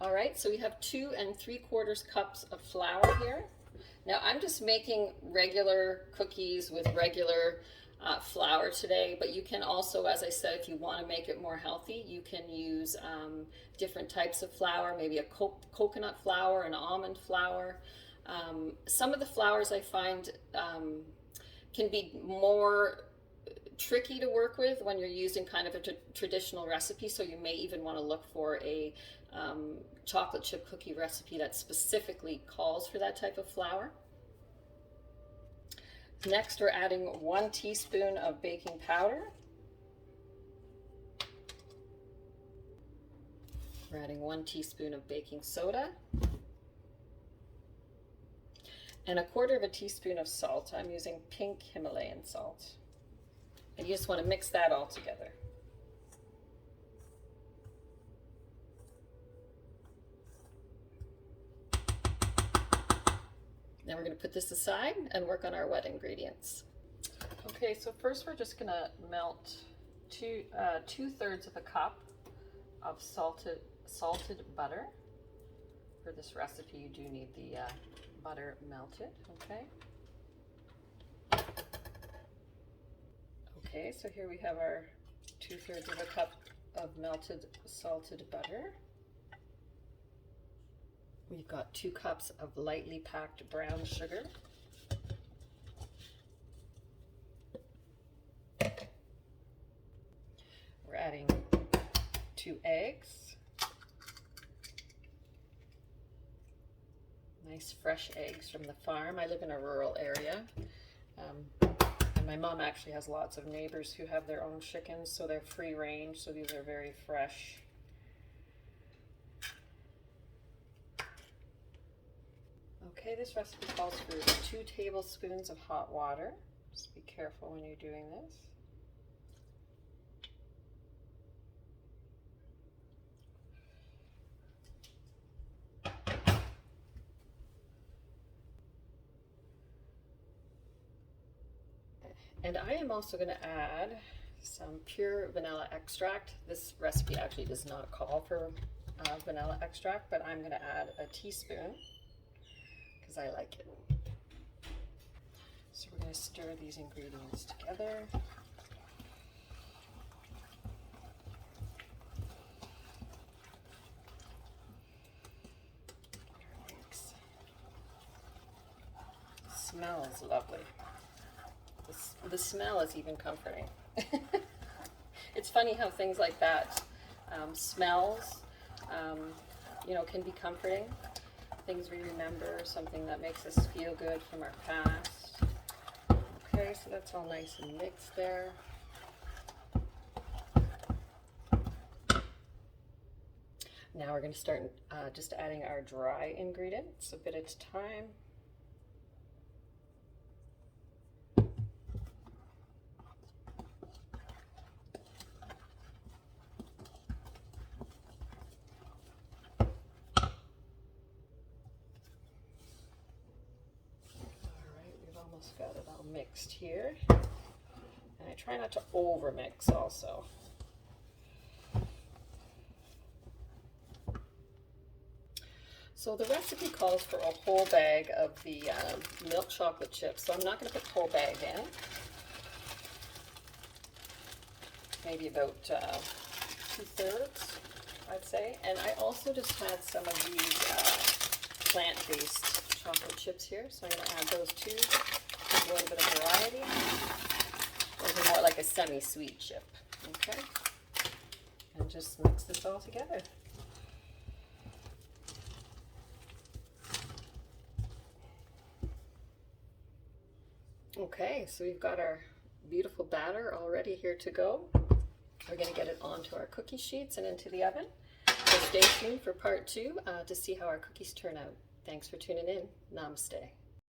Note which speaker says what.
Speaker 1: All right, so we have 2 3/4 cups of flour here. Now I'm just making regular cookies with regular flour today, but you can also, as I said, if you want to make it more healthy, you can use different types of flour, maybe a coconut flour, an almond flour. Some of the flours I find can be more tricky to work with when you're using kind of a traditional recipe, so you may even want to look for a chocolate chip cookie recipe that specifically calls for that type of flour. Next, we're adding 1 teaspoon of baking powder. We're adding 1 teaspoon of baking soda and 1/4 teaspoon of salt. I'm using pink Himalayan salt. And you just want to mix that all together. Now we're going to put this aside and work on our wet ingredients. Okay, so first we're just going to melt 2/3 of a cup of salted butter. For this recipe, you do need the butter melted, okay? Okay, so here we have our 2/3 of a cup of melted salted butter. We've got 2 cups of lightly packed brown sugar. We're adding 2 eggs. Nice fresh eggs from the farm. I live in a rural area. And my mom actually has lots of neighbors who have their own chickens, so they're free range, so these are very fresh. Okay, this recipe calls for 2 tablespoons of hot water. Just be careful when you're doing this. And I am also going to add some pure vanilla extract. This recipe actually does not call for vanilla extract, but I'm going to add a teaspoon because I like it. So we're going to stir these ingredients together. Mix. Smells lovely. The smell is even comforting. It's funny how things like that, smells, can be comforting. Things we remember, something that makes us feel good from our past. Okay, so that's all nice and mixed there. Now we're going to start just adding our dry ingredients a bit at a time. Got it all mixed here, and I try not to over mix also. So the recipe calls for a whole bag of the milk chocolate chips, so I'm not going to put the whole bag in. Maybe about 2/3, I'd say. And I also just had some of these plant-based chocolate chips here, so I'm going to add those too. A little bit of variety. Those are more like a semi-sweet chip. Okay, and just mix this all together. Okay, so we've got our beautiful batter all ready here to go. We're going to get it onto our cookie sheets and into the oven. So stay tuned for part 2 to see how our cookies turn out. Thanks for tuning in. Namaste.